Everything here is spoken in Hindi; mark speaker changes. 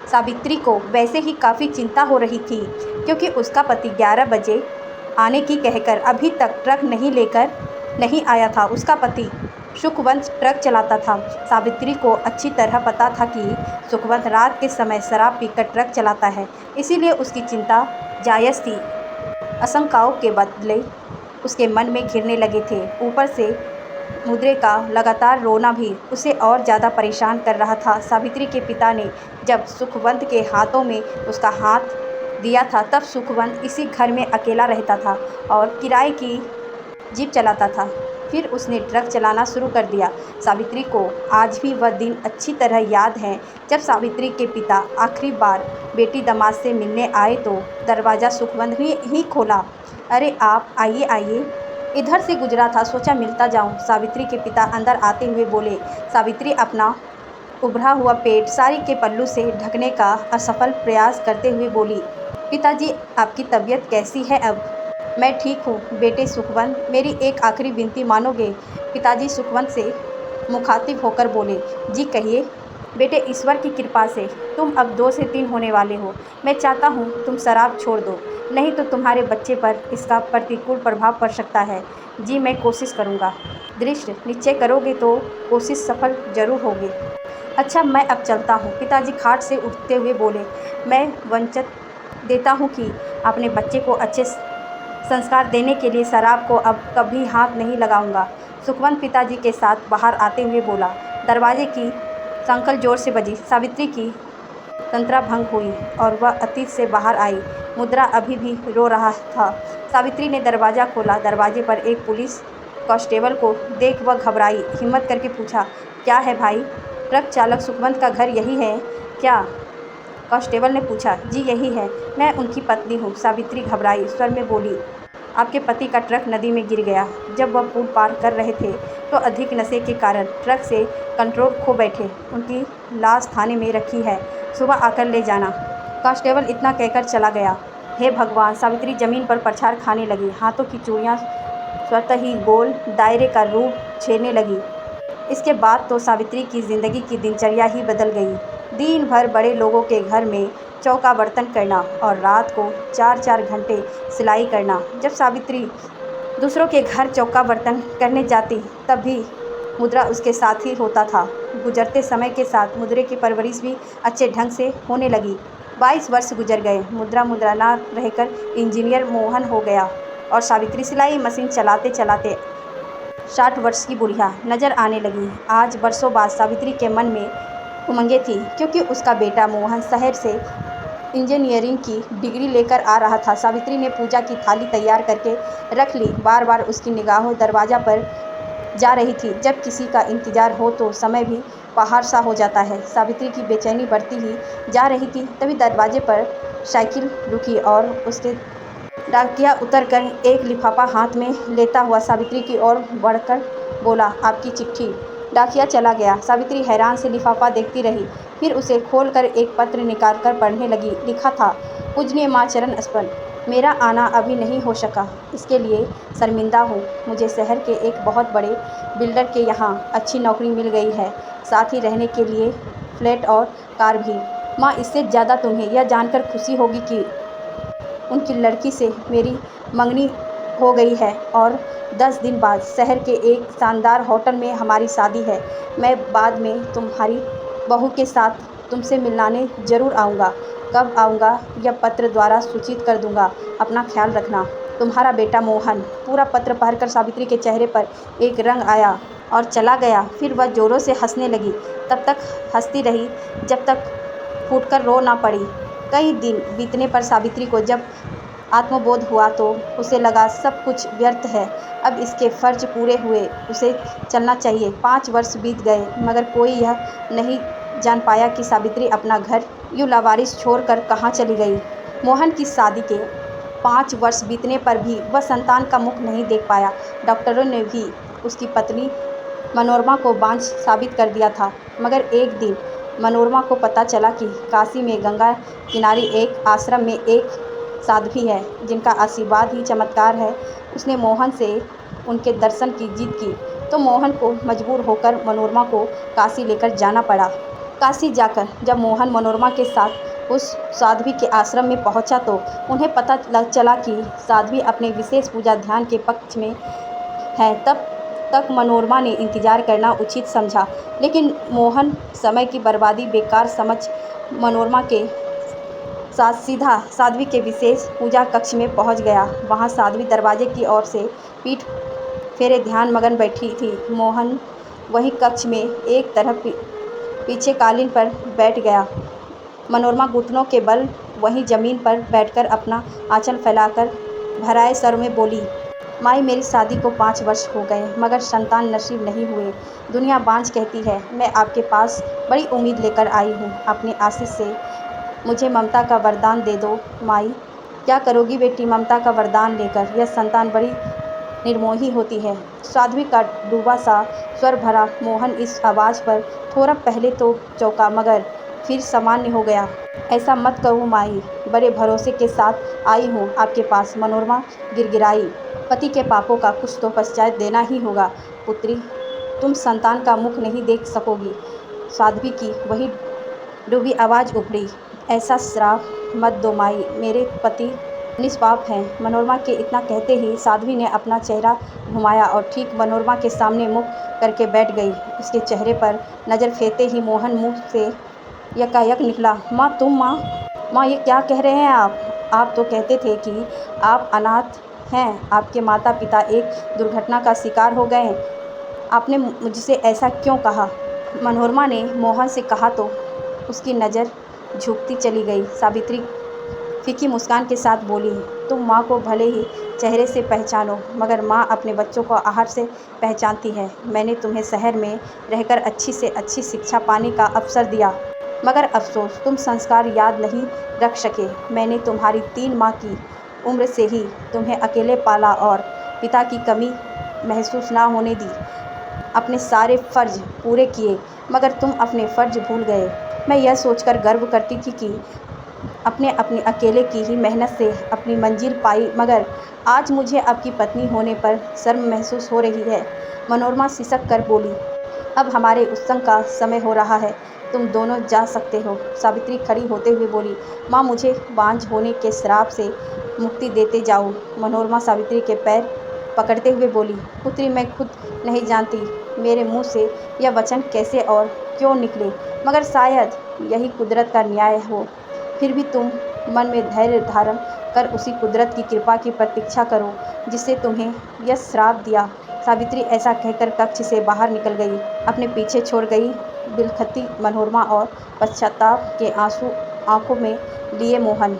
Speaker 1: सावित्री को वैसे ही काफ़ी चिंता हो रही थी, क्योंकि उसका पति 11 बजे आने की कहकर अभी तक ट्रक नहीं लेकर नहीं आया था। उसका पति सुखवंत ट्रक चलाता था। सावित्री को अच्छी तरह पता था कि सुखवंत रात के समय शराब पीकर ट्रक चलाता है, इसीलिए उसकी चिंता जायज़ थी। आशंकाओं के बदले उसके मन में घिरने लगे थे। ऊपर से मुद्रे का लगातार रोना भी उसे और ज़्यादा परेशान कर रहा था। सावित्री के पिता ने जब सुखवंत के हाथों में उसका हाथ दिया था, तब सुखवंत इसी घर में अकेला रहता था और किराए की जीप चलाता था। फिर उसने ट्रक चलाना शुरू कर दिया। सावित्री को आज भी वह दिन अच्छी तरह याद है, जब सावित्री के पिता आखिरी बार बेटी दामाद से मिलने आए तो दरवाज़ा सुखवंत ने ही खोला। अरे आप आइए आइए, इधर से गुजरा था, सोचा मिलता जाऊं। सावित्री के पिता अंदर आते हुए बोले। सावित्री अपना उभरा हुआ पेट साड़ी के पल्लू से ढकने का असफल प्रयास करते हुए बोली, पिताजी आपकी तबीयत कैसी है अब? मैं ठीक हूँ बेटे सुखवंत, मेरी एक आखिरी विनती मानोगे? पिताजी सुखवंत से मुखातिब होकर बोले। जी कहिए बेटे, ईश्वर की कृपा से तुम अब 2 से 3 होने वाले हो। मैं चाहता हूँ तुम शराब छोड़ दो, नहीं तो तुम्हारे बच्चे पर इसका प्रतिकूल प्रभाव पड़ सकता है। जी मैं कोशिश करूँगा। दृढ़ निश्चय करोगे तो कोशिश सफल जरूर होगी। अच्छा मैं अब चलता हूँ, पिताजी खाट से उठते हुए बोले। मैं वचन देता हूँ कि अपने बच्चे को अच्छे संस्कार देने के लिए शराब को अब कभी हाथ नहीं लगाऊंगा। सुखवंत पिताजी के साथ बाहर आते हुए बोला। दरवाजे की संखल जोर से बजी। सावित्री की तंत्रा भंग हुई और वह अतीत से बाहर आई। मुद्रा अभी भी रो रहा था। सावित्री ने दरवाज़ा खोला। दरवाजे पर एक पुलिस कांस्टेबल को देख वह घबराई। हिम्मत करके पूछा, क्या है भाई? ट्रक चालक सुखवंत का घर यही है क्या? कांस्टेबल ने पूछा। जी यही है, मैं उनकी पत्नी हूँ। सावित्री घबराई स्वर में बोली। आपके पति का ट्रक नदी में गिर गया जब वह पुल पार कर रहे थे, तो अधिक नशे के कारण ट्रक से कंट्रोल खो बैठे। उनकी लाश थाने में रखी है, सुबह आकर ले जाना। कांस्टेबल इतना कहकर चला गया। हे भगवान! सावित्री जमीन पर पछाड़ खाने लगी। हाथों की चूड़ियाँ स्वतः ही गोल दायरे का रूप छेड़ने लगी। इसके बाद तो सावित्री की ज़िंदगी की दिनचर्या ही बदल गई। दिन भर बड़े लोगों के घर में चौका बर्तन करना और रात को 4-4 घंटे सिलाई करना। जब सावित्री दूसरों के घर चौका बर्तन करने जाती, तब भी मुद्रा उसके साथ ही होता था। गुजरते समय के साथ मुद्रे की परवरिश भी अच्छे ढंग से होने लगी। 22 वर्ष गुजर गए। मुद्रा ना रहकर इंजीनियर मोहन हो गया और सावित्री सिलाई मशीन चलाते चलाते 60 वर्ष की बुढ़िया नजर आने लगी। आज बरसों बाद सावित्री के मन में उमंगें थी, क्योंकि उसका बेटा मोहन शहर से इंजीनियरिंग की डिग्री लेकर आ रहा था। सावित्री ने पूजा की थाली तैयार करके रख ली। बार बार उसकी निगाहों दरवाज़ा पर जा रही थी। जब किसी का इंतजार हो तो समय भी पहाड़ सा हो जाता है। सावित्री की बेचैनी बढ़ती ही जा रही थी। तभी दरवाजे पर साइकिल रुकी और उसके डाकिया उतरकर एक लिफाफा हाथ में लेता हुआ सावित्री की ओर बढ़कर बोला, आपकी चिट्ठी। डाकिया चला गया। सावित्री हैरान से लिफाफा देखती रही, फिर उसे खोलकर एक पत्र निकालकर पढ़ने लगी। लिखा था, पूजनीय माँ चरण स्पर्श, मेरा आना अभी नहीं हो सका, इसके लिए शर्मिंदा हूँ। मुझे शहर के एक बहुत बड़े बिल्डर के यहाँ अच्छी नौकरी मिल गई है, साथ ही रहने के लिए फ्लैट और कार भी। माँ, इससे ज़्यादा तुम्हें यह जानकर खुशी होगी कि उनकी लड़की से मेरी मंगनी हो गई है और 10 दिन बाद शहर के एक शानदार होटल में हमारी शादी है। मैं बाद में तुम्हारी बहू के साथ तुमसे मिलाने ज़रूर आऊँगा। कब आऊँगा यह पत्र द्वारा सूचित कर दूँगा। अपना ख्याल रखना, तुम्हारा बेटा मोहन। पूरा पत्र पढ़कर सावित्री के चेहरे पर एक रंग आया और चला गया। फिर वह ज़ोरों से हंसने लगी। तब तक हंसती रही जब तक फूटकर रो ना पड़ी। कई दिन बीतने पर सावित्री को जब आत्मबोध हुआ तो उसे लगा सब कुछ व्यर्थ है। अब इसके फर्ज पूरे हुए, उसे चलना चाहिए। 5 वर्ष बीत गए, मगर कोई यह नहीं जान पाया कि सावित्री अपना घर यूँ लावारिस छोड़कर कहाँ चली गई। मोहन की शादी के 5 वर्ष बीतने पर भी वह संतान का मुख नहीं देख पाया। डॉक्टरों ने भी उसकी पत्नी मनोरमा को बांझ साबित कर दिया था, मगर एक दिन मनोरमा को पता चला कि काशी में गंगा किनारे एक आश्रम में एक साध्वी है, जिनका आशीर्वाद ही चमत्कार है। उसने मोहन से उनके दर्शन की जिद की, तो मोहन को मजबूर होकर मनोरमा को काशी लेकर जाना पड़ा। काशी जाकर जब मोहन मनोरमा के साथ उस साध्वी के आश्रम में पहुंचा तो उन्हें पता चला कि साध्वी अपने विशेष पूजा ध्यान के पक्ष में है। तब तक मनोरमा ने इंतजार करना उचित समझा, लेकिन मोहन समय की बर्बादी बेकार समझ मनोरमा के साथ सीधा साध्वी के विशेष पूजा कक्ष में पहुंच गया। वहां साध्वी दरवाजे की ओर से पीठ फेरे ध्यान मगन बैठी थी। मोहन वही कक्ष में एक तरफ पीछे कालीन पर बैठ गया। मनोरमा घुटनों के बल वहीं जमीन पर बैठकर अपना आंचल फैलाकर भराए स्वर में बोली, माई मेरी शादी को 5 वर्ष हो गए मगर संतान नसीब नहीं हुए। दुनिया बांझ कहती है। मैं आपके पास बड़ी उम्मीद लेकर आई हूँ। अपने आशीष से मुझे ममता का वरदान दे दो माई। क्या करोगी बेटी ममता का वरदान लेकर? यह संतान बड़ी निर्मोही होती है। साध्वी का डूबा सा स्वर भरा। मोहन इस आवाज़ पर थोड़ा पहले तो चौंका मगर फिर सामान्य हो गया। ऐसा मत कहो माई, बड़े भरोसे के साथ आई हूँ आपके पास। मनोरमा गिड़गिड़ाई। पति के पापों का कुछ तो पश्चात देना ही होगा पुत्री। तुम संतान का मुख नहीं देख सकोगी। साध्वी की वही डूबी आवाज़ उभरी। ऐसा श्राप मत दो माई, मेरे पति निष्पाप हैं। मनोरमा के इतना कहते ही साध्वी ने अपना चेहरा घुमाया और ठीक मनोरमा के सामने मुख करके बैठ गई। उसके चेहरे पर नज़र फेरते ही मोहन मुँह से यकायक निकला, माँ तुम? माँ ये क्या कह रहे हैं आप तो कहते थे कि आप अनाथ हैं। आपके माता पिता एक दुर्घटना का शिकार हो गए। आपने मुझसे ऐसा क्यों कहा? मनोरमा ने मोहन से कहा तो उसकी नज़र झुकती चली गई। सावित्री फीकी मुस्कान के साथ बोली, तुम माँ को भले ही चेहरे से पहचानो मगर माँ अपने बच्चों को आहार से पहचानती है। मैंने तुम्हें शहर में रहकर अच्छी से अच्छी शिक्षा पाने का अवसर दिया मगर अफसोस तुम संस्कार याद नहीं रख सके। मैंने तुम्हारी 3 माह की उम्र से ही तुम्हें अकेले पाला और पिता की कमी महसूस ना होने दी। अपने सारे फ़र्ज पूरे किए मगर तुम अपने फ़र्ज भूल गए। मैं यह सोचकर गर्व करती थी कि अपने अकेले की ही मेहनत से अपनी मंजिल पाई मगर आज मुझे आपकी पत्नी होने पर शर्म महसूस हो रही है। मनोरमा सिसक कर बोली, अब हमारे उत्संग का समय हो रहा है, तुम दोनों जा सकते हो। सावित्री खड़ी होते हुए बोली, माँ मुझे बांझ होने के श्राप से मुक्ति देते जाओ। मनोरमा सावित्री के पैर पकड़ते हुए बोली, पुत्री मैं खुद नहीं जानती मेरे मुंह से यह वचन कैसे और क्यों निकले मगर शायद यही कुदरत का न्याय हो। फिर भी तुम मन में धैर्य धारण कर उसी कुदरत की कृपा की प्रतीक्षा करो जिससे तुम्हें यह श्राप दिया। सावित्री ऐसा कहकर कक्ष से बाहर निकल गई। अपने पीछे छोड़ गई बिलखती मनोरमा और पश्चाताप के आंसू आंखों में लिए मोहन।